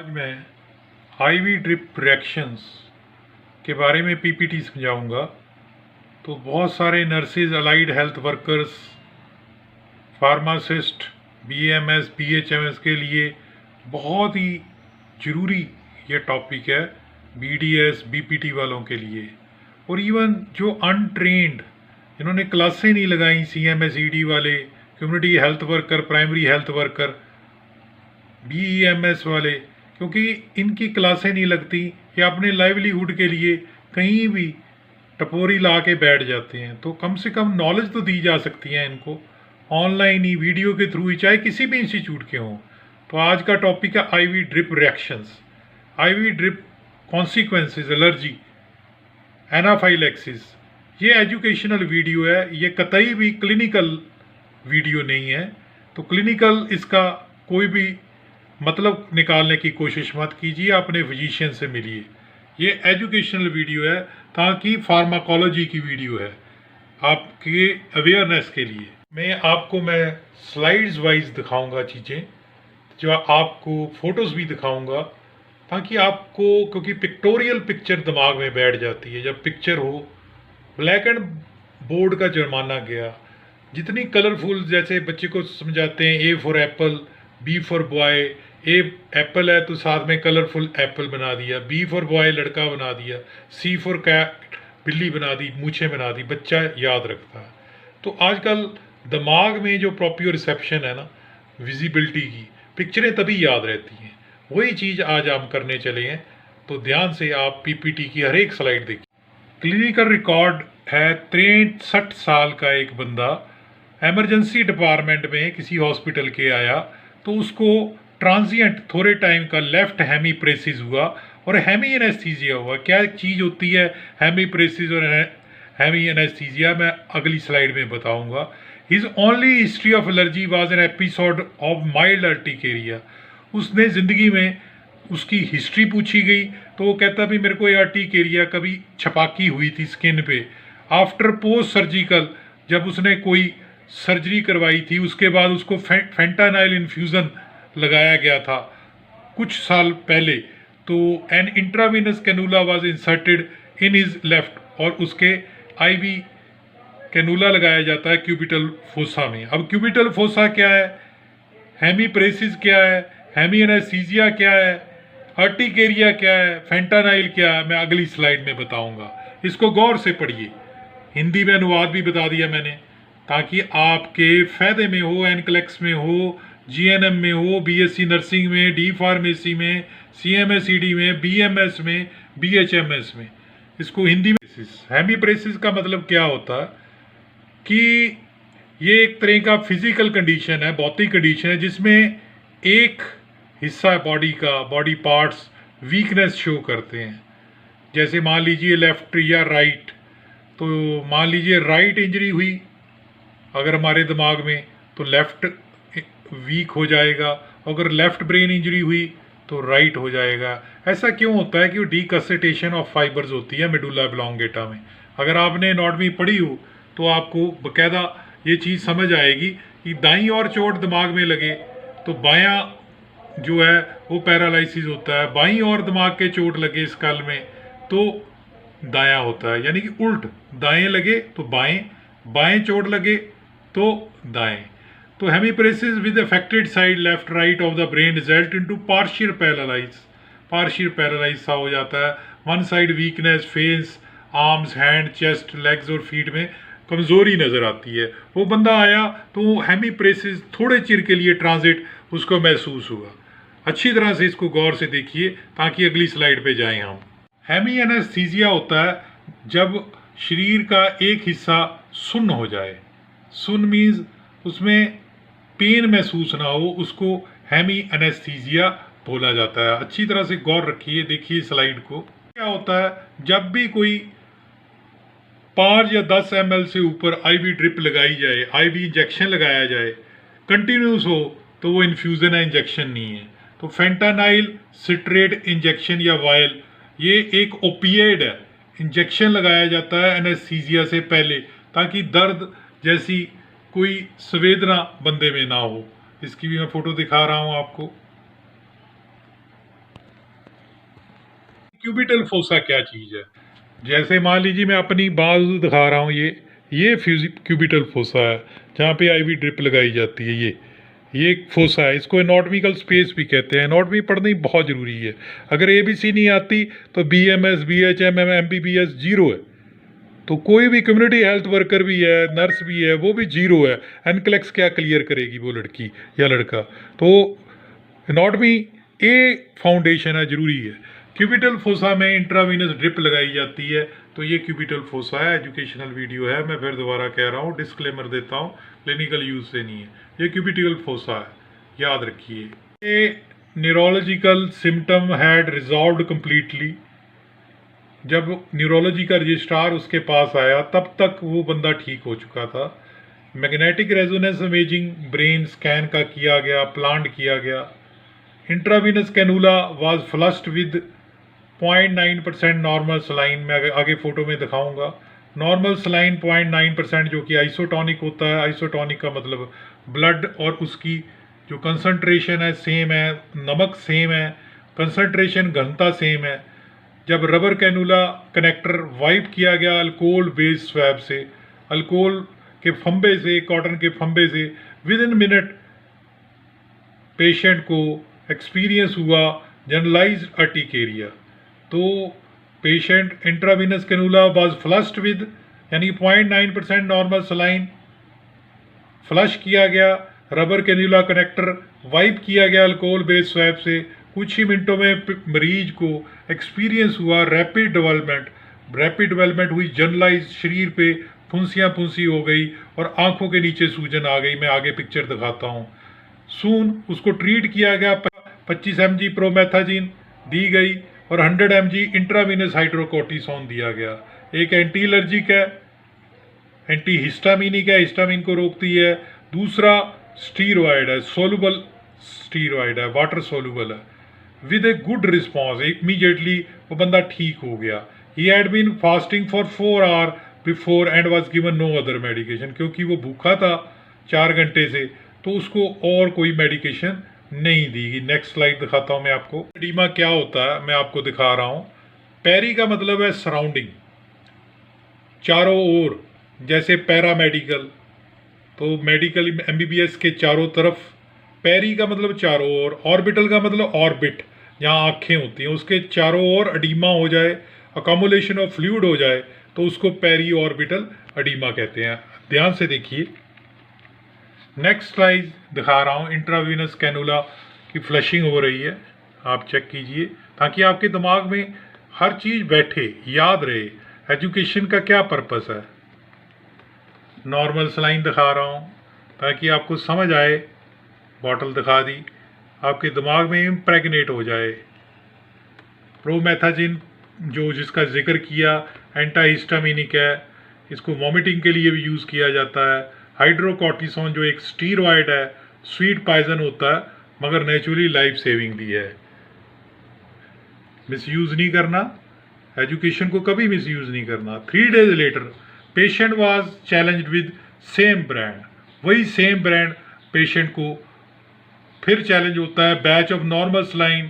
आज मैं IV drip reactions के बारे में पीपीटी समझाऊंगा। तो बहुत सारे nurses, allied health workers, pharmacist, BMS, BHMS के लिए बहुत ही ज़रूरी ये टॉपिक है, बीडीएस, बीपीटी वालों के लिए। और इवन जो अनट्रेंड, जिन्होंने क्लासें नहीं लगाई, सीएमएसईडी वाले, community health worker, primary health worker, BEMS वाले, क्योंकि इनकी क्लासें नहीं लगती, या अपने लाइवलीहुड के लिए कहीं भी टपोरी ला के बैठ जाते हैं। तो कम से कम नॉलेज तो दी जा सकती है इनको, ऑनलाइन ही, वीडियो के थ्रू ही, चाहे किसी भी इंस्टीट्यूट के हों। तो आज का टॉपिक है IV drip reactions, IV drip consequences, allergy, anaphylaxis. ये एजुकेशनल वीडियो है, ये कतई भी क्लिनिकल वीडियो नहीं है। तो क्लिनिकल इसका कोई भी मतलब निकालने की कोशिश मत कीजिए, अपने फिजिशियन से मिलिए। ये एजुकेशनल वीडियो है, ताकि फार्माकोलॉजी की वीडियो है, आपके अवेयरनेस के लिए। मैं स्लाइड्स वाइज दिखाऊंगा चीज़ें, जो आपको फोटोज़ भी दिखाऊंगा, ताकि आपको, क्योंकि पिक्टोरियल पिक्चर दिमाग में बैठ जाती है। जब पिक्चर हो, ब्लैक एंड बोर्ड का जुर्माना गया। जितनी कलरफुल, जैसे बच्चे को समझाते हैं, A for apple, B for boy, A apple है तो साथ में कलरफुल एप्पल बना दिया, बी फॉर बॉय लड़का बना दिया, सी फॉर कैट बिल्ली बना दी, मूछें बना दी, बच्चा याद रखता है। तो आजकल दिमाग में जो प्रोप्रियोसेप्शन है ना, विजिबिलिटी की, पिक्चरें तभी याद रहती हैं। वही चीज़ आज हम करने चले हैं। तो ध्यान से आप पीपीटी की हर एक स्लाइड देखिए। क्लिनिकल रिकॉर्ड है, 63 साल का एक बंदा एमरजेंसी डिपार्टमेंट में किसी हॉस्पिटल के आया, तो उसको ट्रांजिएंट थोड़े टाइम का लेफ्ट हेमीप्रेसिस हुआ और हेमी एनेस्थीसिया हुआ। क्या चीज़ होती है हेमीप्रेसिस और हेमी एनेस्थीसिया, मैं अगली स्लाइड में बताऊंगा। His only history of allergy was an episode of mild urticaria. उसने ज़िंदगी में, उसकी हिस्ट्री पूछी गई तो वो कहता भी मेरे को ये अर्टिकेरिया, कभी छपाकी हुई थी स्किन पे। आफ्टर पोस्ट सर्जिकल, जब उसने कोई सर्जरी करवाई थी, उसके बाद उसको फेंटानाइल इन्फ्यूज़न लगाया गया था कुछ साल पहले। तो an intravenous cannula was inserted in his left, और उसके आईवी कैनुला लगाया जाता है क्यूबिटल फोसा में। अब क्यूबिटल फोसा क्या है, हेमीप्रेसिस क्या है, हेमी एनेस्थीसिया क्या है, अर्टिकेरिया क्या है, फेंटानाइल क्या है, मैं अगली स्लाइड में बताऊंगा। इसको गौर से पढ़िए, हिंदी में अनुवाद भी बता दिया मैंने, ताकि आपके फ़ायदे में हो, एनक्लेक्स में हो, जीएनएम में हो, बीएससी नर्सिंग में, डी फार्मेसी में, सीएमएसईडी में, बीएमएस में, बीएचएमएस में। इसको हिंदी में, हेमीप्रेसिस का मतलब क्या होता है कि ये एक तरह का फिजिकल कंडीशन है, भौतिक कंडीशन है, जिसमें एक हिस्सा बॉडी का, बॉडी पार्ट्स वीकनेस शो करते हैं। जैसे मान लीजिए लेफ्ट या राइट, तो मान लीजिए राइट इंजरी हुई अगर हमारे दिमाग में, तो लेफ्ट वीक हो जाएगा। अगर लेफ्ट ब्रेन इंजरी हुई तो राइट हो जाएगा। ऐसा क्यों होता है कि वो डीकसेटेशन ऑफ फाइबर्स होती है मेडुला ऑब्लोंगेटा में। अगर आपने एनाटॉमी पढ़ी हो तो आपको बकायदा ये चीज़ समझ आएगी कि दाईं और चोट दिमाग में लगे तो बायां जो है वो पैरालिसिस होता है, बाईं और दिमाग के चोट लगे स्कल में तो दायां होता है, यानी कि उल्ट, दाएं लगे तो बाएं, बाएं चोट लगे तो दाएं। तो hemiparesis with affected side left right of the brain result into partial paralyse सा हो जाता है। One side weakness, face, arms, hand, chest, legs और फीट में कमज़ोरी नज़र आती है। वो बंदा आया तो हेमीप्रेसिस थोड़े चिर के लिए ट्रांजिट उसको महसूस हुआ। अच्छी तरह से इसको गौर से देखिए, ताकि अगली स्लाइड पे जाएं हम। हेमी एनेस्थीसिया होता है जब शरीर का एक हिस्सा सुन्न हो जाए। सुन्न मीन्स उसमें पेन महसूस ना हो, उसको हेमी एनेस्थीसिया बोला जाता है। अच्छी तरह से गौर रखिए, देखिए स्लाइड को। क्या होता है जब भी कोई 5 या 10 ml से ऊपर आईवी ड्रिप लगाई जाए, आईवी इंजेक्शन लगाया जाए, कंटिन्यूस हो, तो वो इन्फ्यूज़न है, इंजेक्शन नहीं है। तो फेंटानाइल सिट्रेट इंजेक्शन या वायल, ये एक ओपिएड है, इंजेक्शन लगाया जाता है एनेस्थीसिया से पहले, ताकि दर्द जैसी कोई संवेदना बंदे में ना हो। इसकी भी मैं फ़ोटो दिखा रहा हूँ आपको। क्यूबिटल फोसा क्या चीज़ है? जैसे मान लीजिए मैं अपनी बाजू दिखा रहा हूँ, ये क्यूबिटल फोसा है जहाँ पे आईवी ड्रिप लगाई जाती है। ये एक फोसा है, इसको एनाटॉमिकल स्पेस भी कहते हैं। एनाटॉमी पढ़नी बहुत ज़रूरी है। अगर एबीसी नहीं आती तो बीएमएस, बीएचएम, एमबीबीएस जीरो है। तो कोई भी कम्युनिटी हेल्थ वर्कर भी है, नर्स भी है, वो भी जीरो है। एनक्लेक्स क्या क्लियर करेगी वो लड़की या लड़का? तो एनाटॉमी ए फाउंडेशन है, ज़रूरी है। क्यूबिटल फोसा में इंट्रावीनस ड्रिप लगाई जाती है। तो ये क्यूबिटल फोसा है, एजुकेशनल वीडियो है। मैं फिर दोबारा कह रहा हूँ, डिस्क्लेमर देता हूँ, क्लिनिकल यूज से नहीं है। ये क्यूबिटल फोसा है, याद रखिए। ये neurological symptom had resolve completely. जब न्यूरोलॉजी का रजिस्ट्रार उसके पास आया तब तक वो बंदा ठीक हो चुका था। Magnetic resonance imaging brain scan का किया गया, प्लांट किया गया। Intravenous cannula was flushed with 0.9% normal saline. मैं आगे फोटो में दिखाऊंगा। नॉर्मल सलाइन 0.9% जो कि आइसोटॉनिक होता है। आइसोटॉनिक का मतलब ब्लड और उसकी जो कंसंट्रेशन है सेम है, नमक सेम है, कंसंट्रेशन घनता सेम है। जब रबर कैनुला कनेक्टर वाइप किया गया अल्कोहल बेस्ड स्वैब से, अल्कोहल के फंबे से, कॉटन के फंबे से, विद इन मिनट पेशेंट को एक्सपीरियंस हुआ जनरलाइज्ड अर्टिकेरिया। तो patient intravenous cannula was flushed with, यानी 0.9% नॉर्मल सलाइन फ्लश किया गया। रबर कैनुला कनेक्टर वाइप किया गया अल्कोहल बेस्ड स्वैब से। कुछ ही मिनटों में मरीज को एक्सपीरियंस हुआ रैपिड डेवलपमेंट हुई जनरलाइज। शरीर पे फुंसी हो गई और आंखों के नीचे सूजन आ गई। मैं आगे पिक्चर दिखाता हूँ। सून उसको ट्रीट किया गया। 25 mg प्रोमेथाजिन दी गई और 100 mg इंट्रावीनस हाइड्रोकोर्टिसोन दिया गया। एक एंटी एलर्जिक है, एंटी हिस्टामिनिक है, हिस्टामिन को रोकती है। दूसरा स्टीरॉयड है, सोलुबल स्टीरॉयड है, वाटर सोलुबल है। With a good response, immediately वो बंदा ठीक हो गया। He had been fasting for 4 hour before and was given no other medication. क्योंकि वो भूखा था 4 घंटे से, तो उसको और कोई मेडिकेशन नहीं दी गई। नेक्स्ट स्लाइड दिखाता हूँ मैं आपको। एडीमा क्या होता है मैं आपको दिखा रहा हूँ। पेरी का मतलब है सराउंडिंग, चारों ओर। जैसे पैरामेडिकल, तो मेडिकल एमबीबीएस के चारों तरफ। पेरी का मतलब चारों ओर। ऑर्बिटल का मतलब ऑर्बिट, जहाँ आँखें होती हैं, उसके चारों ओर अडीमा हो जाए, अकोमुलेशन ऑफ फ्लूइड हो जाए, तो उसको पेरी ऑर्बिटल अडीमा कहते हैं। ध्यान से देखिए। नेक्स्ट स्लाइड दिखा रहा हूँ। इंट्रावीनस कैनुला की फ्लशिंग हो रही है, आप चेक कीजिए ताकि आपके दिमाग में हर चीज़ बैठे, याद रहे। एजुकेशन का क्या पर्पस है। नॉर्मल सलाइन दिखा रहा हूँ ताकि आपको समझ आए। बॉटल दिखा दी, आपके दिमाग में इम्प्रेगनेट हो जाए। प्रोमेथाजिन जो जिसका जिक्र किया एंटाहिस्टामिनिक है, इसको वॉमिटिंग के लिए भी यूज़ किया जाता है। हाइड्रोकॉर्टिसोन जो एक स्टीरॉयड है, स्वीट पॉइजन होता है मगर नेचुरली लाइफ सेविंग भी है। मिसयूज़ नहीं करना, एजुकेशन को कभी मिसयूज़ नहीं करना। 3 days later patient was challenged with same brand. वही सेम ब्रांड पेशेंट को फिर चैलेंज होता है। बैच ऑफ नॉर्मल सलाइन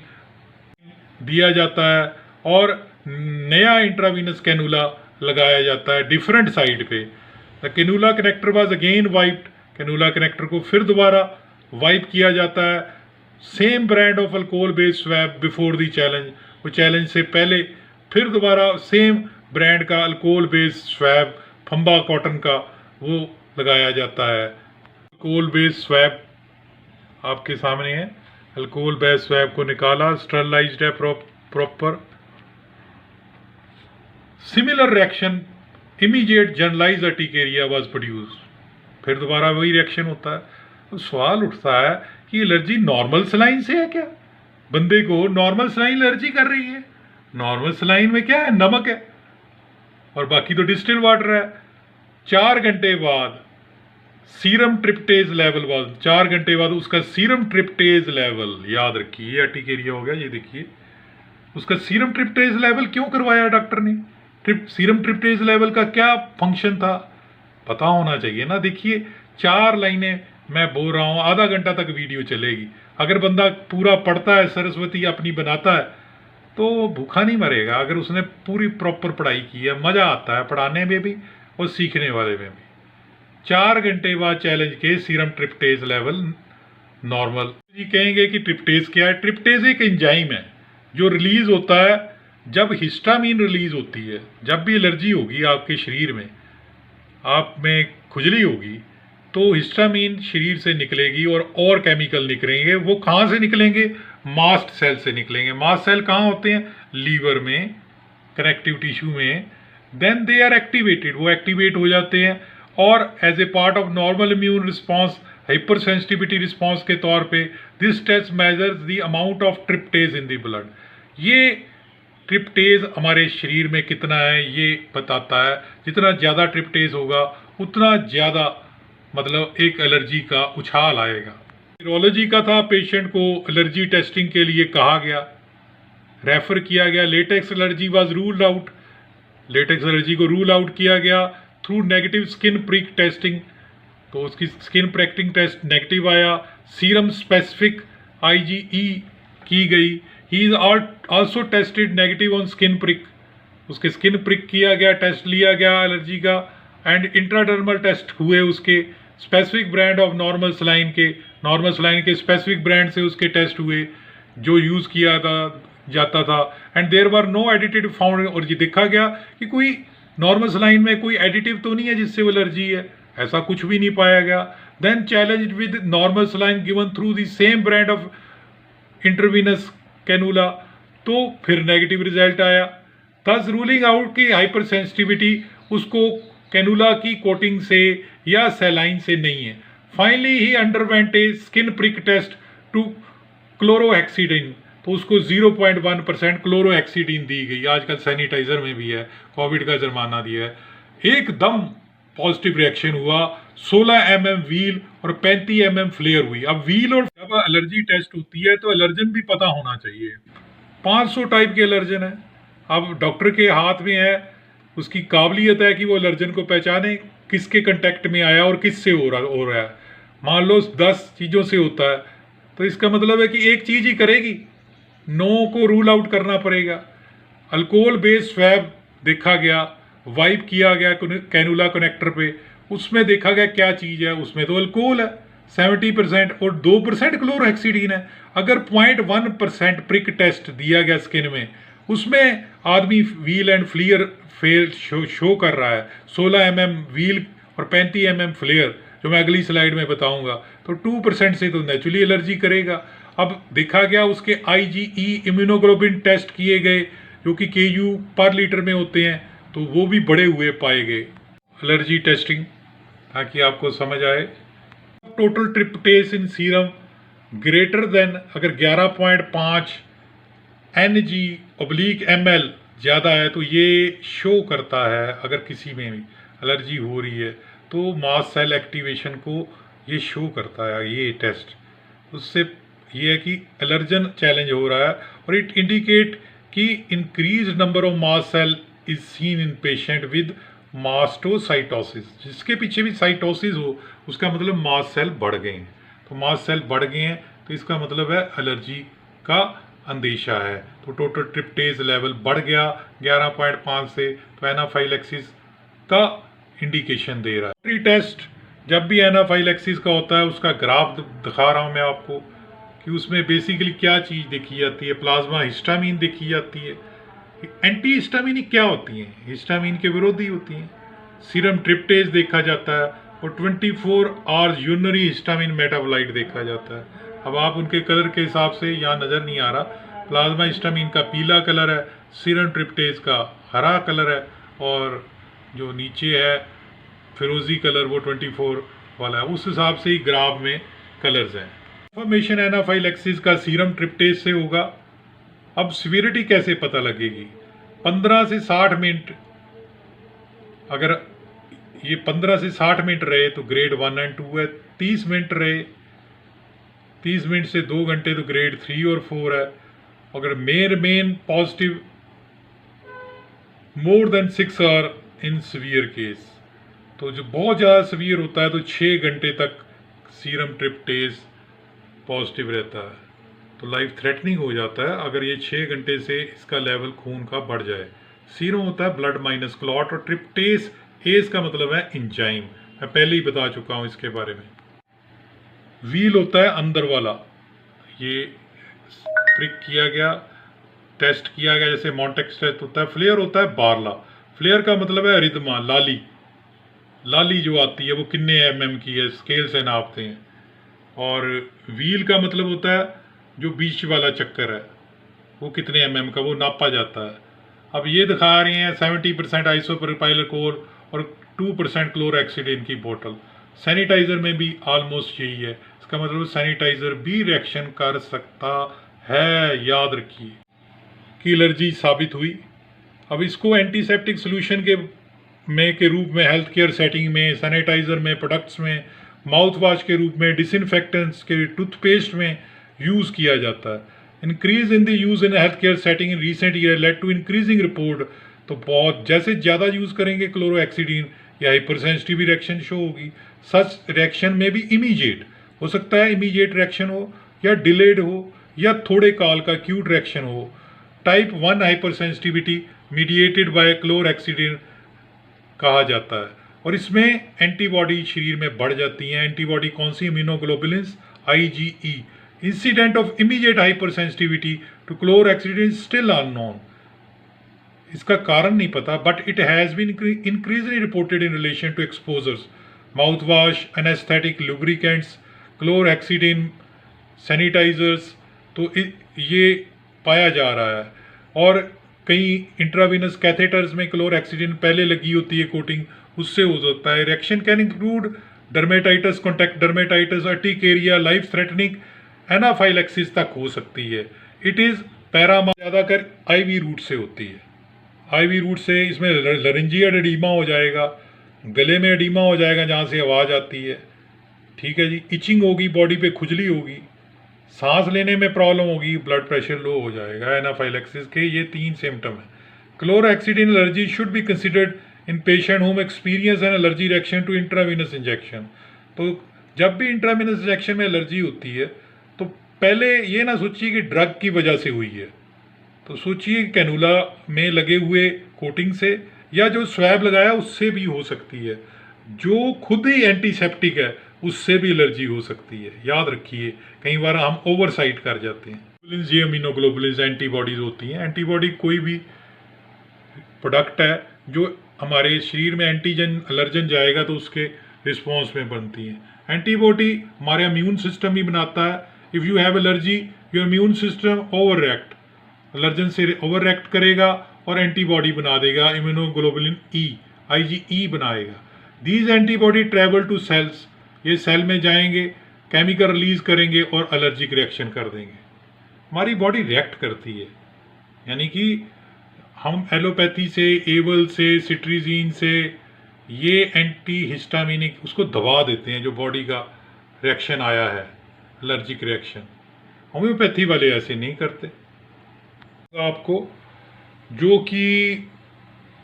दिया जाता है और नया इंट्रावीनस कैनुला लगाया जाता है डिफरेंट साइड पे। The cannula connector was again wiped. Cannula connector को फिर दोबारा वाइप किया जाता है। Same brand of alcohol based swab before the challenge. वो चैलेंज से पहले फिर दोबारा सेम ब्रांड का अल्कोहल बेस्ड स्वैब, फंबा कॉटन का, वो लगाया जाता है। अल्कोहल बेस्ड स्वैब आपके सामने है। अल्कोहल बेस्ड स्वैब को निकाला, स्टरलाइज्ड है proper. Similar reaction immediate generalise urticaria was produce. फिर दोबारा वही रिएक्शन होता है। तो सवाल उठता है कि एलर्जी नॉर्मल सलाइन से है क्या? बंदे को नॉर्मल सलाइन एलर्जी कर रही है। नॉर्मल सलाइन में क्या है? नमक है और बाकी तो डिस्टिल वाटर है। 4 घंटे बाद सीरम ट्रिप्टेज लेवल वाज, 4 घंटे बाद उसका सीरम ट्रिप्टेज लेवल, याद रखिए अर्टिकेरिया हो गया, ये देखिए उसका सीरम ट्रिप्टेज लेवल क्यों करवाया डॉक्टर ने? सीरम ट्रिप्टेज लेवल का क्या फंक्शन था, पता होना चाहिए ना। देखिए 4 लाइनें मैं बोल रहा हूँ, आधा घंटा तक वीडियो चलेगी। अगर बंदा पूरा पढ़ता है, सरस्वती अपनी बनाता है, तो वो भूखा नहीं मरेगा अगर उसने पूरी प्रॉपर पढ़ाई की है। मज़ा आता है पढ़ाने में भी और सीखने वाले में भी। 4 घंटे बाद चैलेंज के सीरम ट्रिप्टेज लेवल नॉर्मल। जी कहेंगे कि ट्रिप्टेज क्या है? ट्रिप्टेज एक एंजाइम है जो रिलीज होता है जब हिस्टामीन रिलीज होती है। जब भी एलर्जी होगी आपके शरीर में, आप में खुजली होगी, तो हिस्टामीन शरीर से निकलेगी और केमिकल निकलेंगे। वो कहाँ से निकलेंगे? मास्ट सेल से निकलेंगे। मास्ट सेल कहाँ होते हैं? लीवर में, कनेक्टिव टिश्यू में। देन दे आर एक्टिवेटेड, वो एक्टिवेट हो जाते हैं और as a part of normal immune response, hypersensitivity response के तौर पे this test measures the amount of tryptase in the blood. ये ट्रिप्टेज हमारे शरीर में कितना है ये बताता है। जितना ज़्यादा ट्रिप्टेज होगा उतना ज़्यादा मतलब एक एलर्जी का उछाल आएगा। न्यूरोलॉजी का था, पेशेंट को एलर्जी टेस्टिंग के लिए कहा गया, रेफर किया गया। Latex allergy was ruled out, latex allergy को रूल आउट किया गया through negative skin prick testing. तो उसकी स्किन प्रिकिंग टेस्ट नेगेटिव आया। सीरम स्पेसिफिक IgE की गई। He is also tested negative on skin prick, उसके स्किन प्रिक किया गया, टेस्ट लिया गया एलर्जी का। एंड इंट्राडर्मल टेस्ट हुए उसके specific brand of normal saline के स्पेसिफिक ब्रांड से उसके टेस्ट हुए जो यूज़ किया जाता था। And there were no additive found, और ये देखा गया कि कोई नॉर्मल सलाइन में कोई एडिटिव तो नहीं है जिससे वो एलर्जी है, ऐसा कुछ भी नहीं पाया गया। Then challenge with normal saline given through the same brand of intravenous cannula, तो फिर नेगेटिव रिजल्ट आया। थस रूलिंग आउट की हाइपर सेंसिटिविटी उसको कैनुला की कोटिंग से या सैलाइन से नहीं है। Finally he underwent a skin prick test to chlorhexidine, तो उसको 0.1% क्लोरोहेक्सिडिन दी गई। आजकल सैनिटाइजर में भी है, कोविड का जुर्माना दिया है। एकदम पॉजिटिव रिएक्शन हुआ। 16 mm व्हील और 35 mm फ्लेयर हुई। अब व्हील और जब एलर्जी टेस्ट होती है तो एलर्जन भी पता होना चाहिए। 500 टाइप के एलर्जन है। अब डॉक्टर के हाथ में है, उसकी काबिलियत है कि वो एलर्जन को पहचाने किसके कंटेक्ट में आया और किससे हो रहा है। मान लो 10 चीज़ों से होता है तो इसका मतलब है कि एक चीज़ ही करेगी, 9 को रूल आउट करना पड़ेगा। अल्कोहल बेस्ड स्वैब देखा गया, वाइप किया गया कैनुला कनेक्टर पे, उसमें देखा गया क्या चीज़ है, उसमें तो अल्कोहल है 70% और 2% क्लोरोहेक्सिडिन है। अगर 0.1% प्रिक टेस्ट दिया गया स्किन में, उसमें आदमी व्हील एंड फ्लियर फेल शो कर रहा है, 16 mm व्हील और 35 mm फ्लेयर, जो मैं अगली स्लाइड में बताऊंगा। तो 2% से तो नेचुरली एलर्जी करेगा। अब देखा गया उसके IgE इम्यूनोग्लोबिन टेस्ट किए गए जो कि KU पर लीटर में होते हैं, तो वो भी बढ़े हुए पाए गए। एलर्जी टेस्टिंग ताकि आपको समझ आए। Total tryptase in serum greater than, अगर 11.5 Ng/ml ज़्यादा है तो ये शो करता है, अगर किसी में भी एलर्जी हो रही है तो मास्ट सेल एक्टिवेशन को ये शो करता है ये टेस्ट। उससे ये है कि एलर्जन चैलेंज हो रहा है। और इट इंडिकेट कि increase number of mast cell is seen in patient with mastocytosis. जिसके पीछे भी साइटोसिस हो उसका मतलब मास्ट सेल बढ़ गए हैं। तो मास्ट सेल बढ़ गए हैं तो इसका मतलब है एलर्जी का अंदेशा है। तो टोटल ट्रिप्टेज लेवल बढ़ गया 11.5 से, तो एनाफाइलेक्सिस का इंडिकेशन दे रहा है। प्री टेस्ट जब भी एनाफाइलेक्सिस का होता है उसका ग्राफ दिखा रहा हूँ मैं आपको कि उसमें बेसिकली क्या चीज़ देखी जाती है। प्लाज्मा हिस्टामीन देखी जाती है। एंटी हिस्टामिनिक क्या होती हैं? हिस्टामीन के विरोधी होती हैं। सीरम ट्रिप्टेज देखा जाता है और 24 आवर्स यूरिनरी हिस्टामिन मेटाबोलाइट देखा जाता है। अब आप उनके कलर के हिसाब से यहाँ नज़र नहीं आ रहा, प्लाज्मा हिस्टामीन का पीला कलर है, सीरम ट्रिप्टेज का हरा कलर है, और जो नीचे है फिरोजी कलर वो 24 वाला है। उस हिसाब से ही ग्राफ में कलर्स हैं। इन्फॉर्मेशन एनाफाइलेक्सिस का सीरम ट्रिप्टेज से होगा। अब सीवियरिटी कैसे पता लगेगी? 15 से 60 मिनट, अगर ये 15 से 60 मिनट रहे तो ग्रेड 1 और 2 है। 30 मिनट रहे, 30 मिनट से 2 घंटे तो ग्रेड 3 और 4 है। अगर main positive more than 6 hour in severe case, तो जो बहुत ज़्यादा सीवियर होता है तो 6 घंटे तक सीरम ट्रिप्टेज पॉजिटिव रहता है। तो लाइफ थ्रेटनिंग हो जाता है अगर ये 6 घंटे से इसका लेवल खून का बढ़ जाए। सीरम होता है ब्लड माइनस क्लॉट, और ट्रिप्टेस एज का मतलब है इंजाइम, मैं पहले ही बता चुका हूँ इसके बारे में। व्हील होता है अंदर वाला, ये प्रिक किया गया, टेस्ट किया गया, जैसे मॉन्टेक्स टेस्ट होता है। फ्लेयर होता है बारला, फ्लेयर का मतलब है रिदमा, लाली, लाली जो आती है वो कितने mm की है, स्केल से नापते हैं। और व्हील का मतलब होता है जो बीच वाला चक्कर है वो कितने mm का, वो नापा जाता है। अब ये दिखा रहे हैं 70% आइसोप्रोपाइलकोल और 2% क्लोरहेक्सिडिन की बोतल। सैनिटाइज़र में भी ऑलमोस्ट यही है, इसका मतलब सैनिटाइज़र भी रिएक्शन कर सकता है, याद रखिए। की एलर्जी साबित हुई। अब इसको एंटीसेप्टिक सोल्यूशन के रूप में हेल्थ केयर सेटिंग में, सैनिटाइज़र में, प्रोडक्ट्स में, माउथ वॉश के रूप में, डिसइंफेक्टेंट्स के, टूथपेस्ट में यूज़ किया जाता है। Increase in the use in health care setting in recent year led to increasing report. तो बहुत जैसे ज़्यादा यूज़ करेंगे क्लोरोहेक्सिडिन या हाइपर सेंसिटिव रिएक्शन शो होगी। सच रिएक्शन में भी इमीडिएट हो सकता है, इमीडिएट रिएक्शन हो या डिलेड हो या थोड़े काल का एक्यूट रिएक्शन हो। Type 1 hyper sensitivity mediated by chlorhexidine कहा जाता है, और इसमें एंटीबॉडी शरीर में बढ़ जाती हैं। एंटीबॉडी कौन सी? Immunoglobulins, IgE। Incident of immediate hypersensitivity to chlorhexidine still unknown. इसका कारण नहीं पता, but it has been increasingly reported in relation to exposures, mouth wash, anaesthetic, lubricants, chlorhexidine, sanitisers. तो ये पाया जा रहा है। और कई इंट्रावीनस कैथेटर्स में क्लोरहेक्सिडिन पहले लगी होती है कोटिंग, उससे हो सकता है। Reaction can include dermatitis, contact dermatitis, urticaria, life threatening anaphylaxis तक हो सकती है। इट इज़ पैरामा ज़्यादातर IV रूट से होती है। IV रूट से इसमें लरिंजियल एडीमा हो जाएगा, गले में एडीमा हो जाएगा जहाँ से आवाज़ आती है, ठीक है जी। इचिंग होगी, बॉडी पे खुजली होगी, सांस लेने में प्रॉब्लम होगी, ब्लड प्रेशर लो हो जाएगा। एनाफाइलेक्सिस के ये 3 सिम्टम हैं। Chlorhexidine allergy should be considered in patient home experience an allergy reaction to intravenous injection. तो जब भी इंट्रावीनस इंजेक्शन में एलर्जी होती है तो पहले ये ना सोचिए कि ड्रग की वजह से हुई है, तो सोचिए कैनुला में लगे हुए कोटिंग से या जो स्वैब लगाया उससे भी हो सकती है। जो खुद ही एंटीसेप्टिक है उससे भी एलर्जी हो सकती है, याद रखिए। कई बार हम ओवरसाइट कर जाते हैं। ये इम्यूनोग्लोबुलिन्स एंटीबॉडीज होती हैं। एंटीबॉडी कोई भी प्रोडक्ट है जो हमारे शरीर में एंटीजन एलर्जन जाएगा तो उसके रिस्पॉन्स में बनती है। एंटीबॉडी हमारे इम्यून सिस्टम ही बनाता है। If you have allergy, your immune system over react, allergen से ओवर रिएक्ट करेगा और एंटीबॉडी बना देगा, इम्यूनोग्लोबुलिन E, IgE बनाएगा। These antibody travel to cells, ये सेल में जाएंगे, केमिकल रिलीज करेंगे और एलर्जिक रिएक्शन कर देंगे। हमारी बॉडी रिएक्ट करती है, यानी कि हम एलोपैथी से, एवल से, सिट्रीजीन से, ये एंटी हिस्टामिनिक उसको दबा देते हैं जो बॉडी का रिएक्शन आया है, एलर्जिक रिएक्शन। होम्योपैथी वाले ऐसे नहीं करते। आपको जो कि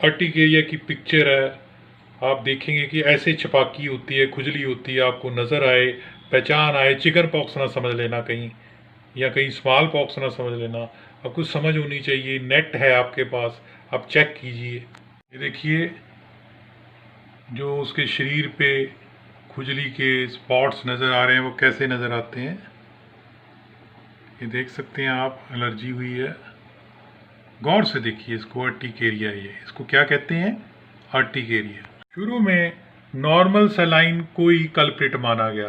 अर्टिकेरिया की पिक्चर है, आप देखेंगे कि ऐसे छपाकी होती है, खुजली होती है, आपको नज़र आए, पहचान आए। चिकन पॉक्स ना समझ लेना कहीं, या कहीं स्मॉल पॉक्स ना समझ लेना, आपको समझ होनी चाहिए। नेट है आपके पास, आप चेक कीजिए। ये देखिए जो उसके शरीर पे खुजली के स्पॉट्स नज़र आ रहे हैं वो कैसे नज़र आते हैं, ये देख सकते हैं आप। एलर्जी हुई है, गौर से देखिए इसको। अर्टिकेरिया, ये इसको क्या कहते हैं? अर्टिकेरिया। शुरू में नॉर्मल सलाइन कोई कल्प्रिट माना गया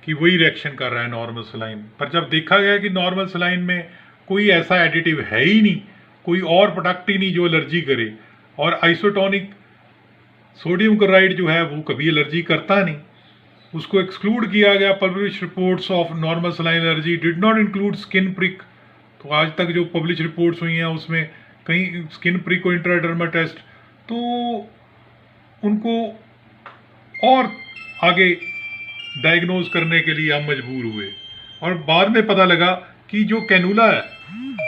कि वही रिएक्शन कर रहा है नॉर्मल सलाइन, पर जब देखा गया कि नॉर्मल सलाइन में कोई ऐसा एडिटिव है ही नहीं, कोई और प्रोडक्ट ही नहीं जो एलर्जी करे, और आइसोटोनिक सोडियम क्लोराइड जो है वो कभी एलर्जी करता नहीं, उसको एक्सक्लूड किया गया। Publish reports of normal saline allergy did not include skin prick. तो आज तक जो पब्लिश रिपोर्ट्स हुई हैं उसमें कहीं स्किन प्रिक और इंट्राडर्मा टेस्ट, तो उनको और आगे डायग्नोज करने के लिए हम मजबूर हुए, और बाद में पता लगा कि जो कैनुला है,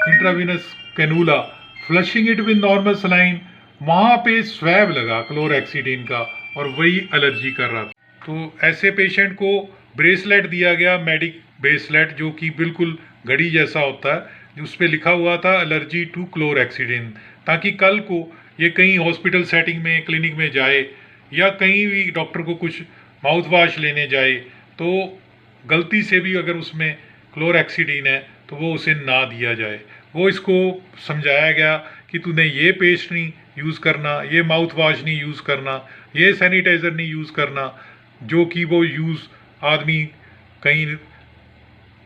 intravenous cannula, flushing it with normal saline, वहाँ पे स्वैब लगा क्लोरहेक्सिडिन का और वही एलर्जी कर रहा था। तो ऐसे पेशेंट को ब्रेसलेट दिया गया, मेडिक ब्रेसलेट, जो कि बिल्कुल घड़ी जैसा होता है, उस पर लिखा हुआ था एलर्जी टू क्लोरहेक्सिडिन, ताकि कल को ये कहीं हॉस्पिटल सेटिंग में, क्लिनिक में जाए या कहीं भी डॉक्टर को कुछ माउथ वाश लेने जाए तो गलती से भी अगर उसमें क्लोरहेक्सिडिन है तो वो उसे ना दिया जाए। वो इसको समझाया गया कि तूने ये पेस्ट नहीं यूज़ करना, ये माउथ वाश नहीं यूज़ करना, ये सैनिटाइज़र नहीं यूज़ करना, जो कि वो यूज़ आदमी कहीं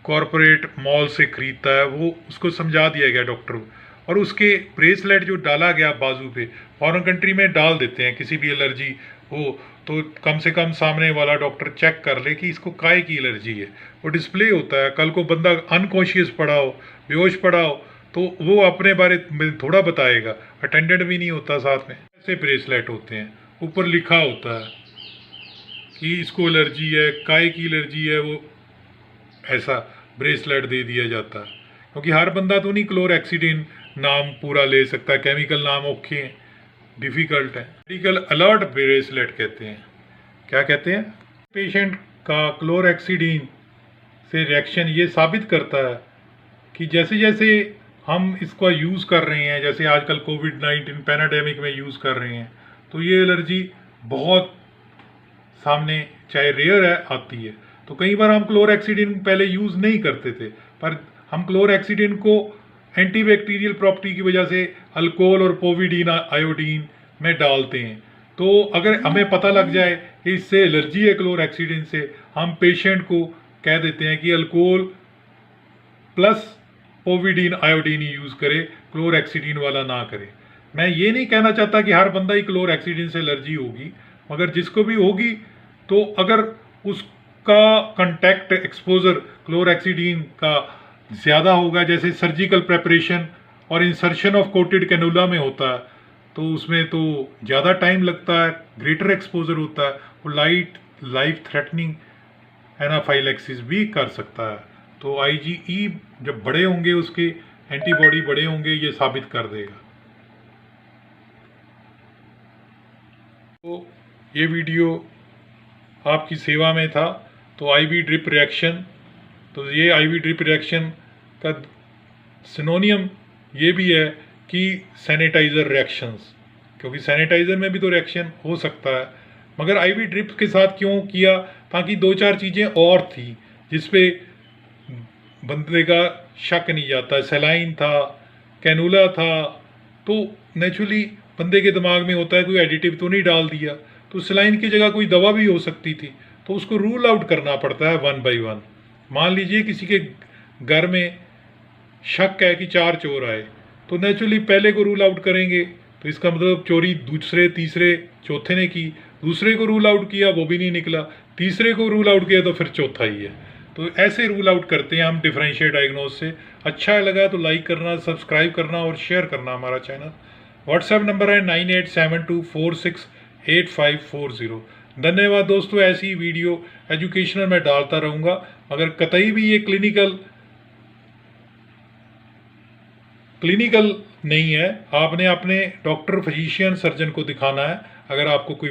कॉरपोरेट मॉल से ख़रीदता है, वो उसको समझा दिया गया डॉक्टर को। और उसके ब्रेसलेट जो डाला गया बाजू पे, फॉरेन कंट्री में डाल देते हैं, किसी भी एलर्जी हो तो कम से कम सामने वाला डॉक्टर चेक कर ले कि इसको काहे की एलर्जी है। वो डिस्प्ले होता है, कल को बंदा अनकॉन्शियस पड़ा हो, बेहोश पड़ा हो, तो वो अपने बारे में थोड़ा बताएगा, अटेंडेंट भी नहीं होता साथ में। ऐसे ब्रेसलेट होते हैं, ऊपर लिखा होता है कि इसको एलर्जी है, काहे की एलर्जी है, वो ऐसा ब्रेसलेट दे दिया जाता है। क्योंकि हर बंदा तो नहीं क्लोरहेक्सिडिन नाम पूरा ले सकता, केमिकल नाम औखे हैं, डिफ़िकल्ट है। मेडिकल अलर्ट ब्रेसलेट कहते हैं। क्या कहते हैं? पेशेंट का क्लोरहेक्सिडिन से रिएक्शन ये साबित करता है कि जैसे जैसे हम इसका यूज़ कर रहे हैं, जैसे आजकल कोविड-19 पैंडेमिक में यूज़ कर रहे हैं, तो ये एलर्जी बहुत सामने, चाहे रेयर है, आती है। तो कई बार हम क्लोरहेक्सिडिन पहले यूज़ नहीं करते थे, पर हम क्लोरहेक्सिडिन को एंटीबैक्टीरियल प्रॉपर्टी की वजह से अल्कोहल और पोविडीन आयोडीन में डालते हैं। तो अगर हमें पता लग जाए कि इससे एलर्जी है क्लोरहेक्सिडिन से, हम पेशेंट को कह देते हैं कि अल्कोहल प्लस पोविडीन आयोडीन ही यूज़ करे, क्लोरहेक्सिडिन वाला ना करे। मैं ये नहीं कहना चाहता कि हर बंदा ही क्लोरहेक्सिडिन से एलर्जी होगी, मगर जिसको भी होगी तो अगर उसका कंटैक्ट एक्सपोजर क्लोरहेक्सिडिन का ज़्यादा होगा, जैसे सर्जिकल प्रेपरेशन और इंसर्शन ऑफ कोटेड कैनुला में होता है, तो उसमें तो ज़्यादा टाइम लगता है, ग्रेटर एक्सपोजर होता है, वो लाइफ थ्रेटनिंग एनाफाइलैक्सिस भी कर सकता है। तो IgE जब बड़े होंगे, उसके एंटीबॉडी बड़े होंगे, ये साबित कर देगा। तो ये वीडियो आपकी सेवा में था। तो IV ड्रिप रिएक्शन, तो ये IV ड्रिप रिएक्शन का सिनोनियम ये भी है कि सैनिटाइज़र रिएक्शंस, क्योंकि सैनिटाइज़र में भी तो रिएक्शन हो सकता है, मगर IV ड्रिप के साथ क्यों किया? ताकि 2-4 चीज़ें और थी जिस पे बंदे का शक नहीं जाता। सलाइन था, कैनुला था, तो नेचुरली बंदे के दिमाग में होता है कोई एडिटिव तो नहीं डाल दिया, तो सलाइन की जगह कोई दवा भी हो सकती थी, तो उसको रूल आउट करना पड़ता है 1 बाय 1। मान लीजिए किसी के घर में शक है कि 4 चोर आए, तो नेचुरली पहले को रूल आउट करेंगे, तो इसका मतलब चोरी दूसरे, तीसरे, चौथे ने की, दूसरे को रूल आउट किया, वो भी नहीं निकला, तीसरे को रूल आउट किया, तो फिर चौथा ही है। तो ऐसे रूल आउट करते हैं हम डिफरेंशिएट डायग्नोज से। अच्छा लगा तो लाइक करना, सब्सक्राइब करना और शेयर करना हमारा चैनल। व्हाट्सएप नंबर है 9872468540। धन्यवाद दोस्तों। ऐसी वीडियो एजुकेशनल में डालता रहूँगा, मगर कतई भी ये क्लिनिकल नहीं है। आपने अपने डॉक्टर, फिजिशियन, सर्जन को दिखाना है अगर आपको कोई